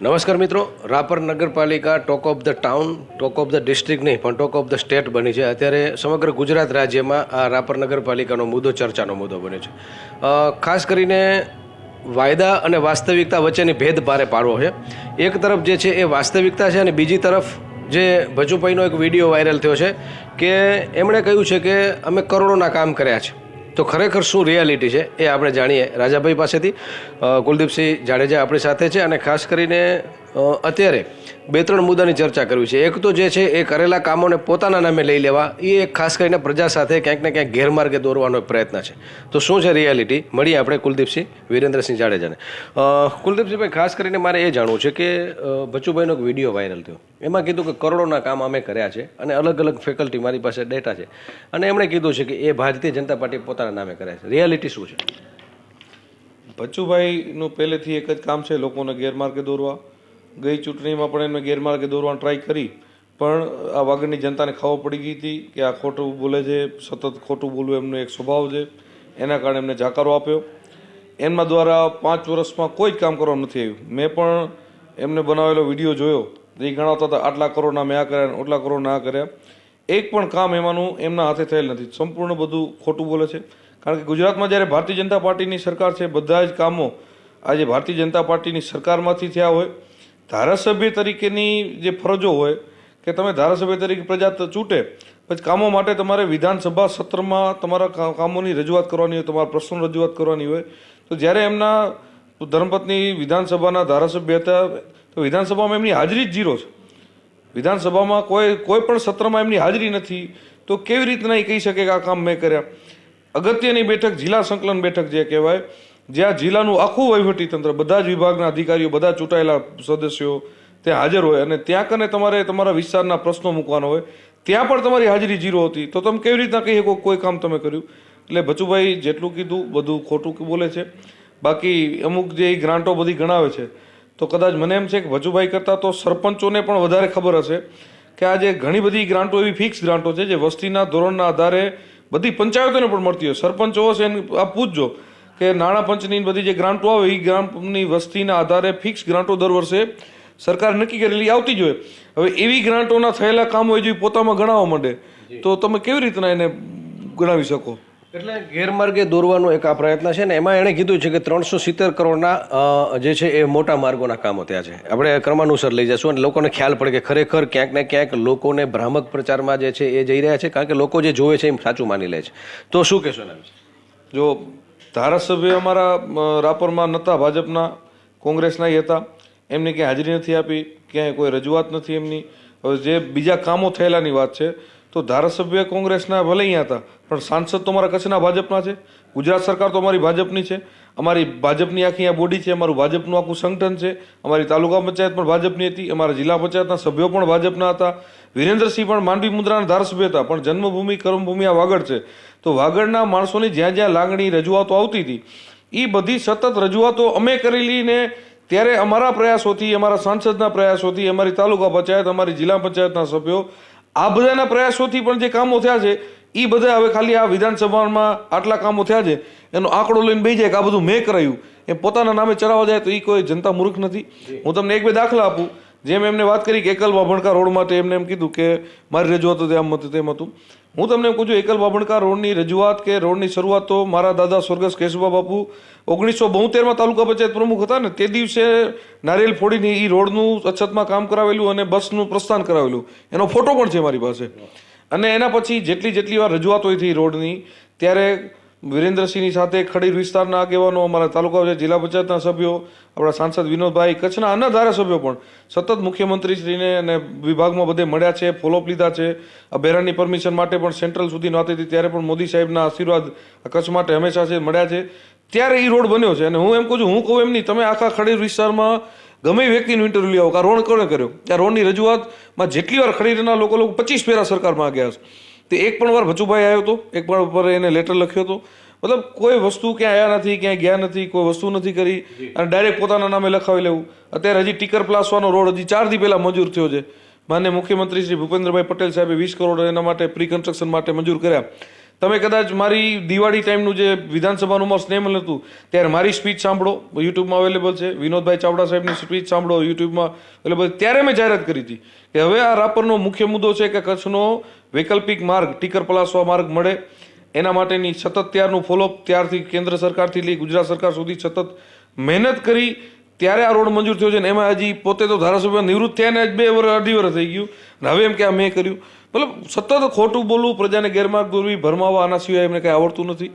નમસ્કાર મિત્રો, રાપર નગરપાલિકા talk of the town, talk of the district નહીં પણ ટોક ઓફ ધ સ્ટેટ બની છે. અત્યારે સમગ્ર ગુજરાત રાજ્યમાં આ રાપર નગરપાલિકાનો મુદ્દો ચર્ચાનો મુદ્દો બન્યો છે. ખાસ કરીને વાયદા અને વાસ્તવિકતા વચ્ચેની ભેદ પારે પાડવો છે. એક તરફ જે છે એ વાસ્તવિકતા છે અને બીજી તરફ જે ભજુભાઈનો એક વિડીયો વાયરલ થયો છે કે એમણે કહ્યું છે કે અમે કરોડોના કામ કર્યા છે. તો ખરેખર શું રિયાલિટી છે એ આપણે જાણીએ રાજાભાઈ પાસેથી. કુલદીપસિંહ જાડેજા આપણી સાથે છે અને ખાસ કરીને અત્યારે 2-3 મુદ્દાની ચર્ચા કરવી છે. એક તો જે છે એ કરેલા કામોને પોતાના નામે લઈ લેવા, એ એક ખાસ કરીને પ્રજા સાથે ક્યાંક ને ક્યાંક ગેરમાર્ગે દોરવાનો એક પ્રયત્ન છે. તો શું છે રિયાલિટી, મળીએ આપણે કુલદીપસિંહ વિરેન્દ્રસિંહ જાડેજાને. કુલદીપસિંહભાઈ, ખાસ કરીને મારે એ જાણવું છે કે ભચુભાઈનો એક વિડીયો વાયરલ થયો, એમાં કીધું કે કરોડોના કામ અમે કર્યા છે અને અલગ અલગ ફેકલ્ટી મારી પાસે ડેટા છે અને એમણે કીધું છે કે એ ભારતીય જનતા પાર્ટી પોતાના નામે કર્યા છે. રિયાલિટી શું છે? ભચુભાઈનું પહેલેથી એક જ કામ છે, લોકોને ગેરમાર્ગે દોરવા. ગઈ ચૂંટણીમાં પણ એમને ગેરમાર્ગે દોરવાની ટ્રાય કરી, પણ આ વાગડની જનતાને ખબર પડી ગઈ હતી કે આ ખોટું બોલે છે, સતત ખોટું બોલવું એમનો એક સ્વભાવ છે. એના કારણે એમને જાકારો આપ્યો. એમના દ્વારા 5 વર્ષમાં કોઈ જ કામ કરવાનું નથી આવ્યું. મેં પણ એમને બનાવેલો વિડીયો જોયો, એ ગણાવતા હતા આટલા કરોડના મેં આ કર્યા, આટલા કરોડના આ કર્યા. એક પણ કામ એમાંનું એમના હાથે થયેલ નથી. સંપૂર્ણ બધું ખોટું બોલે છે. કારણ કે ગુજરાતમાં જ્યારે ભારતીય જનતા પાર્ટીની સરકાર છે, બધા જ કામો આજે ભારતીય જનતા પાર્ટીની સરકારમાંથી થયા હોય. ધારાસભ્ય તરીકેની જે ફરજો હોય કે તમે ધારાસભ્ય તરીકે પ્રજા ચૂંટે, પછી કામો માટે તમારે વિધાનસભા સત્રમાં તમારા કામોની રજૂઆત કરવાની હોય, તમારા પ્રશ્નો રજૂઆત કરવાની હોય. તો જ્યારે એમના ધર્મપત્ની વિધાનસભાના ધારાસભ્ય હતા તો વિધાનસભામાં એમની હાજરી જ 0 છે. વિધાનસભામાં કોઈ પણ સત્રમાં એમની હાજરી નથી. તો કેવી રીતના એ કહી શકે કે આ કામ મેં કર્યા? અગત્યની બેઠક જિલ્લા સંકલન બેઠક જે કહેવાય, જ્યાં જિલ્લાનું આખું વહીવટીતંત્ર, બધા જ વિભાગના અધિકારીઓ, બધા ચૂંટાયેલા સદસ્યો ત્યાં હાજર હોય અને ત્યાં કને તમારે તમારા વિસ્તારના પ્રશ્નો મૂકવાનો હોય, ત્યાં પણ તમારી હાજરી 0 હતી. તો તમે કેવી રીતના કહી શકો કોઈ કામ તમે કર્યું? એટલે ભચુભાઈ જેટલું કીધું બધું ખોટું બોલે છે. બાકી અમુક જે ગ્રાન્ટો બધી ગણાવે છે, તો કદાચ મને એમ છે કે ભચુભાઈ કરતાં તો સરપંચોને પણ વધારે ખબર હશે કે આજે ઘણી બધી ગ્રાન્ટો એવી ફિક્સ ગ્રાન્ટો છે જે વસ્તીના ધોરણના આધારે બધી પંચાયતોને પણ મળતી હોય. સરપંચો હશે એને આપ પૂછજો કે નાણાં પંચની બધી જે ગ્રાન્ટો આવે એ ગ્રાન્ટની વસ્તીના આધારે ફિક્સ ગ્રાન્ટો દર વર્ષે સરકાર નક્કી કરેલી આવતી જ હોય. હવે એવી ગ્રાન્ટોના થયેલા કામો જો પોતામાં ગણાવવા માંડે તો તમે કેવી રીતના એને ગણાવી શકો? એટલે ગેરમાર્ગે દોરવાનો એક આ પ્રયત્ન છે ને. એમાં એણે કીધું છે કે 370 કરોડના જે છે એ મોટા માર્ગોના કામો ત્યાં છે. આપણે ક્રમાનુસાર લઈ જશું અને લોકોને ખ્યાલ પડે કે ખરેખર ક્યાંક ને ક્યાંક લોકોને ભ્રામક પ્રચારમાં જે છે એ જઈ રહ્યા છે, કારણ કે લોકો જે જોવે છે એ સાચું માની લે છે. તો શું કહેશો એના વિશે? જો ધારાસભ્ય અમારા રાપરમાં નહોતા, ભાજપના કોંગ્રેસના હતા, એમની ક્યાંય હાજરી નથી આપી, ક્યાંય કોઈ રજૂઆત નથી એમની. હવે જે બીજા કામો થયેલાની વાત છે, તો ધારાસભ્ય કોંગ્રેસના ભલે અહીંયા હતા, પણ સાંસદ તો અમારા કચ્છના ભાજપના છે. ગુજરાત સરકાર તો અમારી ભાજપની છે. અમારી ભાજપની આખી અહીંયા બોડી છે. અમારું ભાજપનું આખું સંગઠન છે. અમારી તાલુકા પંચાયત પણ ભાજપની હતી. અમારા જિલ્લા પંચાયતના સભ્યો પણ ભાજપના હતા. વિરેન્દ્રસિંહ પણ માંડવી મુદ્રાના ધારાસભ્ય હતા. પણ જન્મભૂમિ કર્મભૂમિ આ વાગડ છે. તો વાગડના માણસોની જ્યાં જ્યાં લાગણી રજૂઆતો આવતી હતી, એ બધી સતત રજૂઆતો અમે કરેલી ને ત્યારે અમારા પ્રયાસોથી, અમારા સાંસદના પ્રયાસોથી, અમારી તાલુકા પંચાયત, અમારી જિલ્લા પંચાયતના સભ્યો, આ બધાના પ્રયાસોથી પણ જે કામો થયા છે એ બધા હવે ખાલી આ વિધાનસભામાં આટલા કામો થયા છે એનો આંકડો લઈને બેસી જાય કે આ બધું મેં કરાયું એ પોતાના નામે ચડાવવા જાય તો એ કોઈ જનતા મૂર્ખ નથી. હું તમને 1-2 દાખલા આપું. જેમ એમને વાત કરી કે એકલ બાભણકા રોડ માટે એમને એમ કીધું કે મારી રજૂઆત હતી, આમ હતું તેમ હતું. હું તમને એમ કહું છું, એકલ બાભણકા રોડની રજૂઆત કે રોડની શરૂઆત તો મારા દાદા સ્વર્ગસ્થ કેશુભા બાપુ 1972માં તાલુકા પંચાયત પ્રમુખ હતા ને તે દિવસે નારિયેલ ફોડીને એ રોડનું અછતમાં કામ કરાવેલું અને બસનું પ્રસ્થાન કરાવેલું. એનો ફોટો પણ છે મારી પાસે. અને એના પછી જેટલી વાર રજૂઆતો થઈ રોડની, ત્યારે વિરેન્દ્રસિંહની સાથે ખડીર વિસ્તારના આગેવાનો, અમારા તાલુકા જિલ્લા પંચાયતના સભ્યો, આપણા સાંસદ વિનોદભાઈ, કચ્છના અન્ય ધારાસભ્યો પણ સતત મુખ્યમંત્રીશ્રીને અને વિભાગમાં બધે મળ્યા છે, ફોલોઅપ લીધા છે. આ બેરાની પરમિશન માટે પણ સેન્ટ્રલ સુધી વાત હતી ત્યારે પણ મોદી સાહેબના આશીર્વાદ કચ્છ માટે હંમેશા છે, મળ્યા છે. ત્યારે એ રોડ બન્યો છે. અને હું એમ કહું છું, હું કહું એમ નહીં, તમે આખા ખડીર વિસ્તારમાં ગમે વ્યક્તિનું ઇન્ટરવ્યુ લેવો કે આ રોડ કોણે કર્યો, ત્યાં રોડની રજૂઆતમાં જેટલી વાર ખડીરના લોકો 25 ફેરા સરકારમાં ગયા છે. તે એક પણ વાર ભચુભાઈ આવ્યો હતો, એક પણ વાર એને લેટર લખ્યો હતો. મતલબ કોઈ વસ્તુ ક્યાંય આવ્યા નથી, ક્યાંય ગયા નથી, કોઈ વસ્તુ નથી કરી અને ડાયરેક્ટ પોતાના નામે લખાવી લેવું. અત્યારે હજી ટીકર પ્લાસવાનો રોડ હજી 4 દી પહેલાં મંજૂર થયો છે. માન્ય મુખ્યમંત્રી શ્રી ભૂપેન્દ્રભાઈ પટેલ સાહેબે 20 કરોડ એના માટે પ્રી કન્સ્ટ્રક્શન માટે મંજૂર કર્યા. તમે કદાચ મારી દિવાળી ટાઈમનું જે વિધાનસભાનું મારું સ્નેમલ હતું ત્યારે મારી સ્પીચ સાંભળો, યુટ્યુબમાં અવેલેબલ છે. વિનોદભાઈ ચાવડા સાહેબની સ્પીચ સાંભળો, યુટ્યુબમાં અવેલેબલ. ત્યારે મેં જાહેરાત કરી હતી કે હવે આ રાપરનો મુખ્ય મુદ્દો છે કે કચ્છનો વૈકલ્પિક માર્ગ, ટીકર પલાસવા માર્ગ મળે. એના માટેની સતત ત્યારનું ફોલોઅપ, ત્યારથી કેન્દ્ર સરકારથી લઈ ગુજરાત સરકાર સુધી સતત મહેનત કરી ત્યારે આ રોડ મંજૂર થયો છે. ને એમાં હજી પોતે તો ધારાસભ્ય નિવૃત્ત થયા ને 2 વર્ષ થઈ ગયું ને હવે એમ કે આ મેં કર્યું. મતલબ સતત ખોટું બોલવું, પ્રજાને ગેરમાર્ગ દોરવી, ભરમાવા, આના સિવાય એમને કંઈ આવડતું નથી.